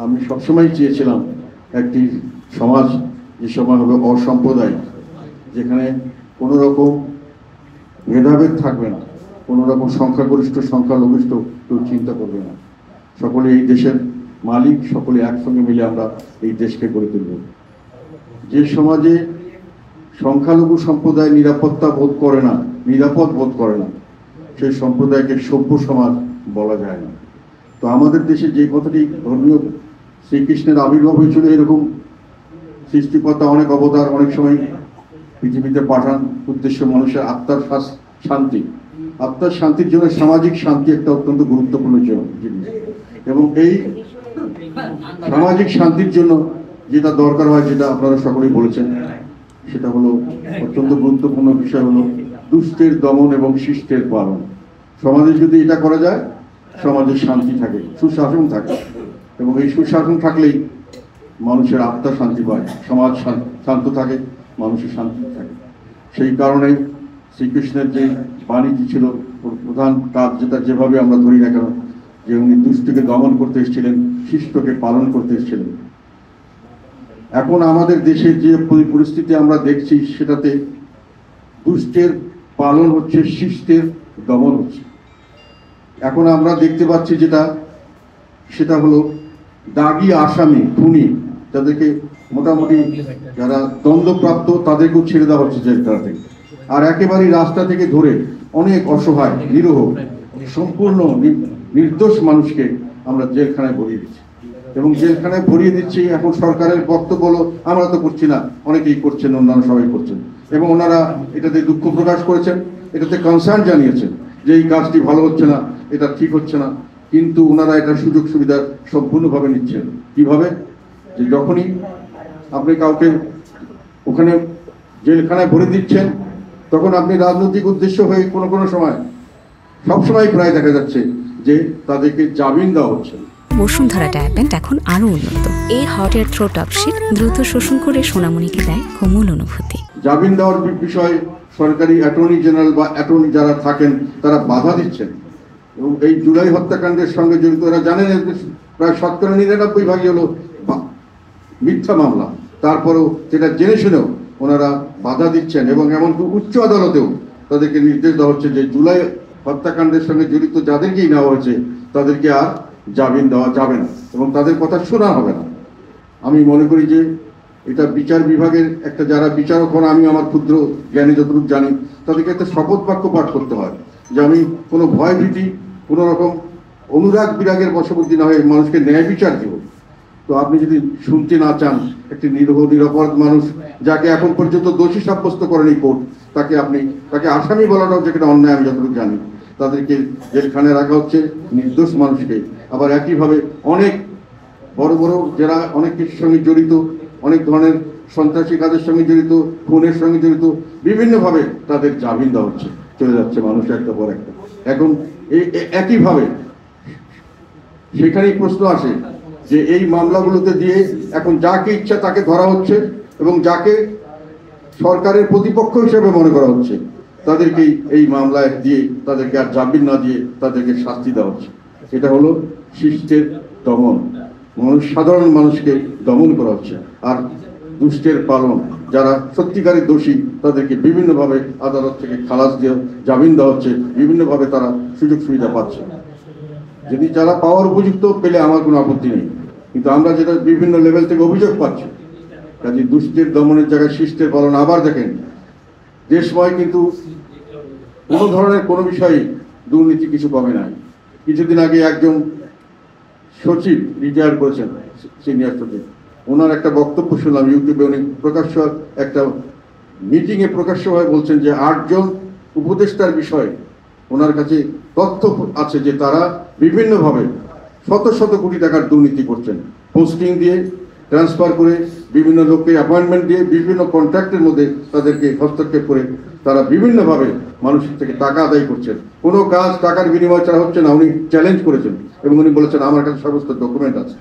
আমি সবসময় চেয়েছিলাম একটি সমাজ, যে সমাজ হবে অসাম্প্রদায়িক, যেখানে কোনো রকম ভেদাভেদ থাকবে না, কোনো রকম সংখ্যাগরিষ্ঠ সংখ্যালঘিষ্ঠ কেউ চিন্তা করবে না। সকলে এই দেশের মালিক, সকলে একসঙ্গে মিলে আমরা এই দেশকে গড়ে তুলব। যে সমাজে সংখ্যালঘু সম্প্রদায় নিরাপত্তা বোধ করে না, নিরাপদ বোধ করে না, সেই সম্প্রদায়কে সভ্য সমাজ বলা যায় না। তো আমাদের দেশে যে কথাটি ধর্মীয় শ্রীকৃষ্ণের আবির্ভাব হয়েছিল, এরকম সৃষ্টিকর্তা অনেক অবতার অনেক সময় পৃথিবীতে পাঠান, উদ্দেশ্য মানুষের আত্মার শান্তি। আত্মার শান্তির জন্য সামাজিক শান্তি একটা অত্যন্ত গুরুত্বপূর্ণ জিনিস, এবং এই সামাজিক শান্তির জন্য যেটা দরকার হয়, যেটা আপনারা সকলেই বলেছেন, সেটা হলো অত্যন্ত গুরুত্বপূর্ণ বিষয় হলো দুষ্টের দমন এবং শিষ্টের পালন। সমাজে যদি এটা করা যায়, সমাজে শান্তি থাকে, সুশাসন থাকে, এবং এই সুশাসন থাকলেই মানুষের আত্মা শান্তি পায়, সমাজ শান্ত থাকে, মানুষের শান্তি থাকে। সেই কারণে শ্রীকৃষ্ণের যে বাণীটি ছিল, প্রধান কাজ যেটা, যেভাবে আমরা ধরি না কেন, যে উনি দুষ্টকে দমন করতে এসেছিলেন, শিষ্টকে পালন করতে এসেছিলেন। এখন আমাদের দেশের যে পরিস্থিতি আমরা দেখছি, সেটাতে দুষ্টের পালন হচ্ছে, শিষ্টের দমন হচ্ছে। এখন আমরা দেখতে পাচ্ছি যেটা, সেটা হলো দাগী আসামি, খুনি, যাদেরকে মোটামুটি যারা দ্বন্দ্বপ্রাপ্ত, তাদেরকেও ছেড়ে দেওয়া হচ্ছে জেলখানা থেকে। আর একেবারেই রাস্তা থেকে ধরে অনেক অসহায়, নিরীহ, সম্পূর্ণ নির্দোষ মানুষকে আমরা জেলখানায় ভরিয়ে দিচ্ছি, এবং জেলখানায় ভরিয়ে দিচ্ছি। এখন সরকারের বক্তব্য হলো, আমরা তো করছি না, অনেকেই করছেন, অন্যান্য সবাই করছেন, এবং ওনারা এটাতে দুঃখ প্রকাশ করেছেন, এটাতে কনসার্ন জানিয়েছেন যে এই কাজটি ভালো হচ্ছে না, এটা ঠিক হচ্ছে না। কিন্তু ওনারা এটা সুযোগ সুবিধা সম্পূর্ণভাবে নিচ্ছেন। কিভাবে? যে যখনই আপনি কাউকে ওখানে জেলখানায় ভরে দিচ্ছেন, তখন আপনি রাজনৈতিক উদ্দেশ্য হয়ে কোনো সময়, সবসময় প্রায় দেখা যাচ্ছে যে তাদেরকে জামিন দেওয়া হচ্ছে। বসুন্ধরা ডায়াপেন্ট এখন আরো উন্নত। এই হট এয়ার থ্রো টপশিট দ্রুত শোষণ করে সোনামণিকে দেয় কোমল অনুভূতি। জামিন দেওয়ার বিষয়ে সরকারি অ্যাটর্নি জেনারেল বা অ্যাটর্নি যারা থাকেন, তারা বাধা দিচ্ছেন, এবং এই জুলাই হত্যাকাণ্ডের সঙ্গে জড়িত, এরা জানেন প্রায় 99% হলো মিথ্যা মামলা, তারপরেও সেটা জেনে শুনেও ওনারা বাধা দিচ্ছেন, এবং এমনকি উচ্চ আদালতেও তাদেরকে নির্দেশ দেওয়া হচ্ছে যে জুলাই হত্যাকাণ্ডের সঙ্গে জড়িত যাদেরকেই নেওয়া হয়েছে, তাদেরকে আর জামিন দেওয়া যাবে না, এবং তাদের কথা শোনা হবে না। আমি মনে করি যে এটা বিচার বিভাগের একটা, যারা বিচারক হন, আমি আমার ক্ষুদ্র জ্ঞানী যতটুকু জানি, তাদেরকে একটা শপথ বাক্য পাঠ করতে হয় যে আমি কোনো ভয় ভীতি, কোনো রকম অনুরাগ বিরাগের বশবর্তী না হয়ে মানুষকে ন্যায় বিচার দিব। তো আপনি যদি শুনতে না চান, একটি নিরপরাধ মানুষ, যাকে এখন পর্যন্ত দোষী সাব্যস্ত করেনি কোর্ট, তাকে আসামি বলাটাও যেখানে অন্যায়, আমি যতটুকু জানি, তাদেরকে জেলখানায় রাখা হচ্ছে, নির্দোষ মানুষকে। আবার একইভাবে অনেক বড় বড় যারা অনেক কিছুর সঙ্গে জড়িত, অনেক ধরনের সন্ত্রাসী কাজের সঙ্গে জড়িত, খুনের সঙ্গে জড়িত, বিভিন্নভাবে তাদের জামিন দেওয়া হচ্ছে, চলে যাচ্ছে মানুষ একটা পর একটা। এখন একইভাবে সেখানেই প্রশ্ন আসে যে এই মামলাগুলোতে দিয়ে এখন যাকে ইচ্ছা তাকে ধরা হচ্ছে, এবং যাকে সরকারের প্রতিপক্ষ হিসেবে মনে করা হচ্ছে, তাদেরকেই এই মামলায় দিয়ে, তাদেরকে আর জামিন না দিয়ে তাদেরকে শাস্তি দেওয়া হচ্ছে। এটা হলো শিষ্টের দমন, সাধারণ মানুষকে দমন করা হচ্ছে। আর দুষ্টের পালন, যারা সত্যিকারের দোষী, তাদেরকে বিভিন্নভাবে আদালত থেকে খালাস দিয়ে জামিন দেওয়া হচ্ছে, বিভিন্নভাবে তারা সুযোগ সুবিধা পাচ্ছে। যদি যারা পাওয়ার উপযুক্ত, পেলে আমার কোনো আপত্তি নেই, কিন্তু আমরা যেটা বিভিন্ন লেভেল থেকে অভিযোগ পাচ্ছি, কাজে দুষ্টের দমনের জায়গায় শিষ্টের পালন। আবার দেখেন, দেশময় কিন্তু কোনো ধরনের কোনো বিষয়ে দুর্নীতি কিছু কমে নাই। কিছুদিন আগে একজন সচিব রিটায়ার করেছেন, সিনিয়র সচিব, ওনার একটা বক্তব্য শুনলাম ইউটিউবে। উনি প্রকাশ্য একটা মিটিংয়ে প্রকাশ্যভাবে বলছেন যে 8 জন উপদেষ্টার বিষয়ে ওনার কাছে তথ্য আছে যে তারা বিভিন্নভাবে শত শত কোটি টাকার দুর্নীতি করছেন, পোস্টিং দিয়ে, ট্রান্সফার করে, বিভিন্ন লোককে অ্যাপয়েন্টমেন্ট দিয়ে, বিভিন্ন কন্ট্রাক্টের মধ্যে তাদেরকে হস্তক্ষেপ করে তারা বিভিন্নভাবে মানুষের থেকে টাকা আদায় করছেন। কোনো কাজ টাকার বিনিময় ছাড়া হচ্ছে না, উনি চ্যালেঞ্জ করেছেন, এবং উনি বলেছেন আমার কাছে সমস্ত ডকুমেন্ট আছে।